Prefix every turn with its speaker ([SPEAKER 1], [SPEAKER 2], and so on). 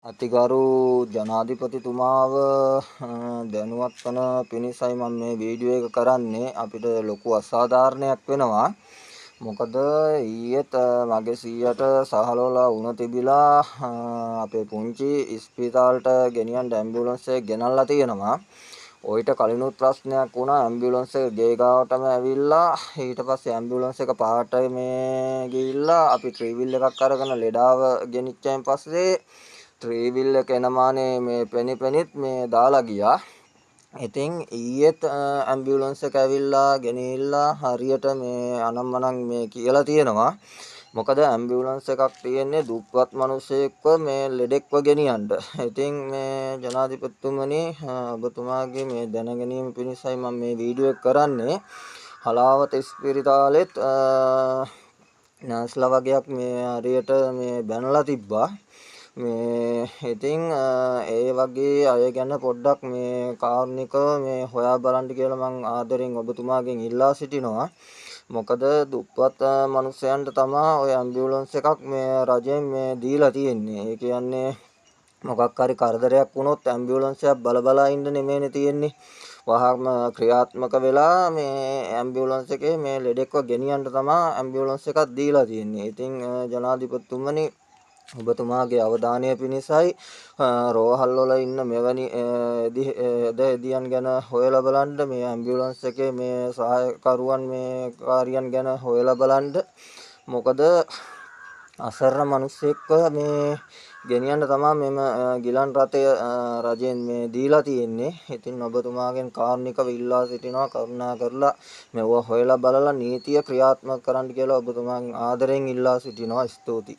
[SPEAKER 1] අතිගරු ජනාධිපතිතුමාව දැනුවත් වන පිණිසයි මම මේ වීඩියෝ එක කරන්නේ. අපිට ලොකු අසාධාරණයක් වෙනවා. මොකද ඊයේත් මගේ සීයට සහලවලා වුණ තිබිලා අපේ පුංචි ඉස්පිරිතාලට ගෙනියන්න ඇම්බියුලන්ස් එක ගෙනල්ලා තියෙනවා. ඔయిత කලිනුත් ප්‍රශ්නයක් වුණා. ඇම්බියුලන්ස් එක ගේ ගාවටම ඇවිල්ලා ඊට පස්සේ ඇම්බියුලන්ස් එක පාට මේ ගිහිල්ලා අපි ට්‍රීවිල් එකක් අරගෙන ලෙඩාව ගෙනිච්චයින් පස්සේ ට්‍රීවිල් එක එනමානේ මේ පෙනිපෙනිත් මේ දාලා ගියා. ඉතින් ඊයේත් ඇම්බියුලන්ස් එක ඇවිල්ලා ගෙනිහිල්ලා හරියට මේ අනම්මනම් මේ කියලා තියෙනවා. මොකද ඇම්බියුලන්ස් එකක් තියෙන්නේ දුප්පත් මිනිස්සෙක්ව මේ ලෙඩෙක්ව ගෙනියන්න. ඉතින් මේ ජනාධිපතිතුමනි ඔබතුමාගේ මේ දැනගැනීම පිණිසයි මම මේ වීඩියෝ එක කරන්නේ. හලාවත ඉස්පිරිතාලෙත් නර්ස්ලා වගේක් මේ හරියට මේ බැනලා තිබ්බා. මේ ඉතින් ඒ වගේ අය ගැන පොඩ්ඩක් මේ කාරුණිකව මේ හොයා බලන්න කියලා මම ආදරෙන් ඔබතුමාගෙන් ඉල්ලා සිටිනවා. මොකද දුප්පත් මිනිස්සයන්ට තමයි ඔය ඇම්බියුලන්ස් එකක් මේ රජයෙන් මේ දීලා තියෙන්නේ. ඒ කියන්නේ මොකක් හරි කරදරයක් වුණොත් ඇම්බියුලන්ස් එකක් බල ඉන්න නෙමෙයිනේ තියෙන්නේ. වහාම ක්‍රියාත්මක වෙලා මේ ඇම්බියුලන්ස් එකේ මේ ලෙඩෙක්ව ගෙනියන්න තමයි ඇම්බියුලන්ස් එකක් දීලා තියෙන්නේ. ඉතින් ජනාධිපතිතුමනි ඔබතුමාගේ අවධානය පිණිසයි රෝහල් වල ඉන්න මෙවැනි එදියන් ගැන හොයලා බලන්න, මේ ඇම්බියුලන්ස් එකේ මේ සහායකරුවන් මේ කාර්යයන් ගැන හොයලා බලන්න. මොකද අසරණ මිනිස්සෙක්ව මේ ගෙනියන්න තමයි මෙම ගිලන් රථය රජයෙන් මේ දීලා තියෙන්නේ. ඉතින් ඔබතුමාගෙන් කාරුණිකව ඉල්ලා සිටිනවා කරුණා කරලා මෙව හොයලා බලලා නීතිය ක්‍රියාත්මක කරන්න කියලා ඔබතුමාගෙන් ආදරෙන් ඉල්ලා සිටිනවා. ස්තුතියි.